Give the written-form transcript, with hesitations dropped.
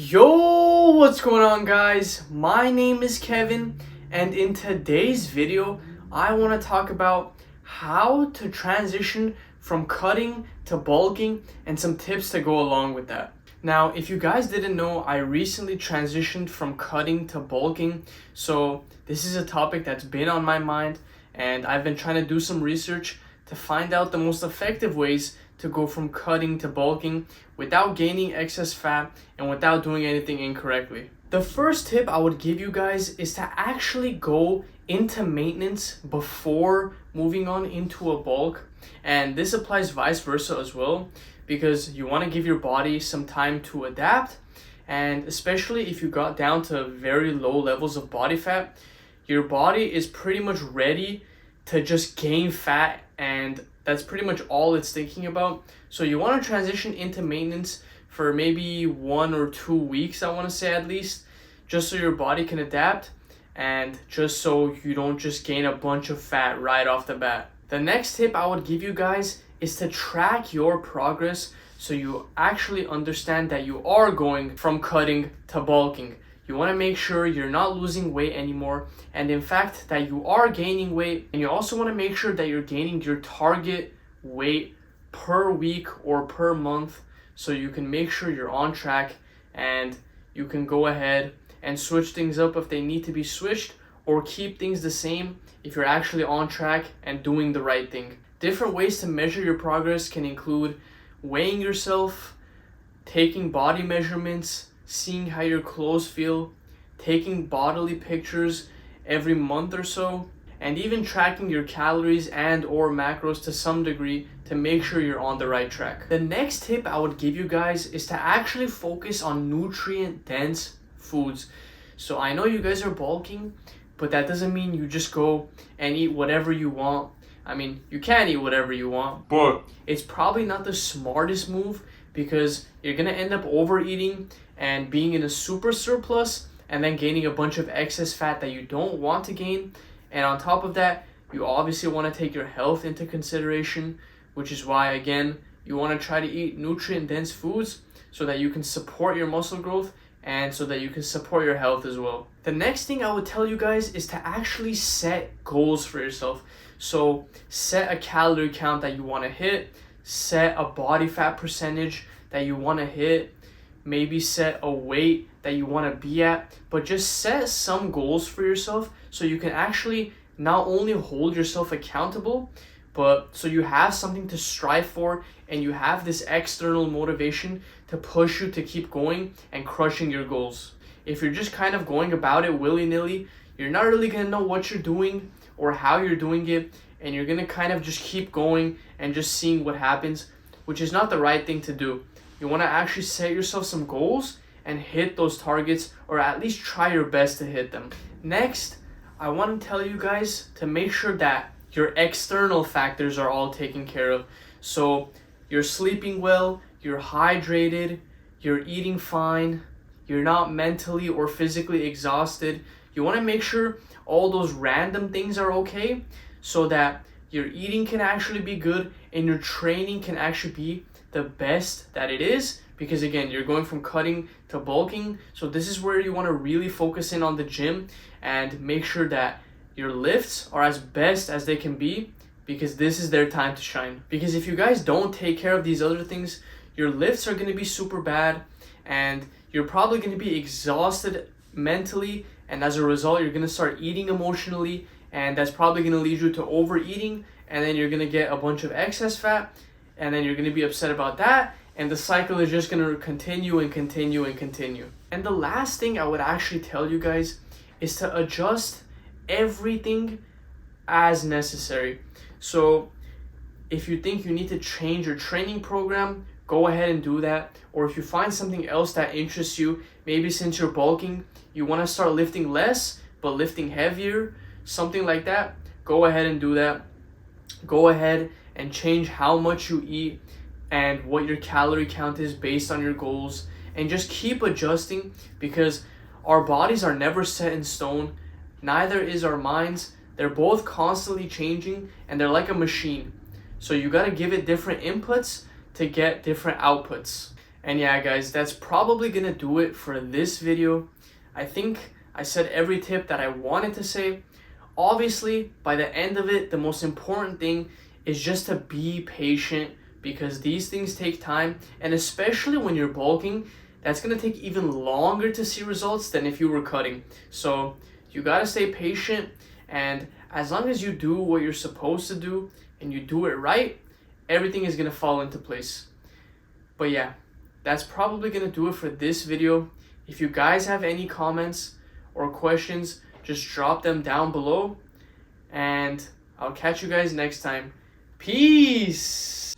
Yo, what's going on, guys? My name is Kevin, and in today's video I want to talk about how to transition from cutting to bulking and some tips to go along with that. Now, if you guys didn't know, I recently transitioned from cutting to bulking, so this is a topic that's been on my mind, and I've been trying to do some research to find out the most effective ways to go from cutting to bulking without gaining excess fat and without doing anything incorrectly. The first tip I would give you guys is to actually go into maintenance before moving on into a bulk, and this applies vice versa as well, because you want to give your body some time to adapt, and especially if you got down to very low levels of body fat, your body is pretty much ready to just gain fat, and that's pretty much all it's thinking about. So you want to transition into maintenance for maybe 1 or 2 weeks, I want to say at least, just so your body can adapt and just so you don't just gain a bunch of fat right off the bat. The next tip I would give you guys is to track your progress so you actually understand that you are going from cutting to bulking. You want to make sure you're not losing weight anymore, and in fact that you are gaining weight, and you also want to make sure that you're gaining your target weight per week or per month so you can make sure you're on track and you can go ahead and switch things up if they need to be switched, or keep things the same if you're actually on track and doing the right thing. Different ways to measure your progress can include weighing yourself, taking body measurements, seeing how your clothes feel, taking bodily pictures every month or so, and even tracking your calories and or macros to some degree to make sure you're on the right track. The next tip I would give you guys is to actually focus on nutrient dense foods. So I know you guys are bulking, but that doesn't mean you just go and eat whatever you want. I mean, you can eat whatever you want, but it's probably not the smartest move, because you're gonna end up overeating and being in a super surplus and then gaining a bunch of excess fat that you don't want to gain. And on top of that, you obviously want to take your health into consideration, which is why, again, you want to try to eat nutrient dense foods so that you can support your muscle growth and so that you can support your health as well. The next thing I would tell you guys is to actually set goals for yourself. So set a calorie count that you want to hit, set a body fat percentage that you want to hit, maybe set a weight that you want to be at, but just set some goals for yourself so you can actually not only hold yourself accountable, but so you have something to strive for and you have this external motivation to push you to keep going and crushing your goals. If you're just kind of going about it willy-nilly, you're not really going to know what you're doing or how you're doing it, and you're going to kind of just keep going and just seeing what happens, which is not the right thing to do. You want to actually set yourself some goals and hit those targets, or at least try your best to hit them. Next, I want to tell you guys to make sure that your external factors are all taken care of. So you're sleeping well, you're hydrated, you're eating fine, you're not mentally or physically exhausted. You want to make sure all those random things are okay so that your eating can actually be good and your training can actually be the best that it is, because again, you're going from cutting to bulking. So this is where you want to really focus in on the gym and make sure that your lifts are as best as they can be, because this is their time to shine. Because if you guys don't take care of these other things, your lifts are going to be super bad and you're probably going to be exhausted mentally, and as a result you're going to start eating emotionally, and that's probably going to lead you to overeating, and then you're going to get a bunch of excess fat, and then you're going to be upset about that, and the cycle is just going to continue and continue and continue. And the last thing I would actually tell you guys is to adjust everything as necessary. So if you think you need to change your training program, go ahead and do that. Or if you find something else that interests you, maybe since you're bulking, you want to start lifting less but lifting heavier, something like that, go ahead and do that. Go ahead and change how much you eat and what your calorie count is based on your goals, and just keep adjusting, because our bodies are never set in stone, neither is our minds. They're both constantly changing and they're like a machine. So you got to give it different inputs to get different outputs. And yeah, guys, that's probably gonna do it for this video. I think I said every tip that I wanted to say. Obviously, by the end of it, the most important thing is just to be patient, because these things take time, and especially when you're bulking, that's gonna take even longer to see results than if you were cutting. So you gotta stay patient, and as long as you do what you're supposed to do and you do it right, everything is gonna fall into place. But yeah, that's probably gonna do it for this video. If you guys have any comments or questions, just drop them down below, and I'll catch you guys next time. Peace!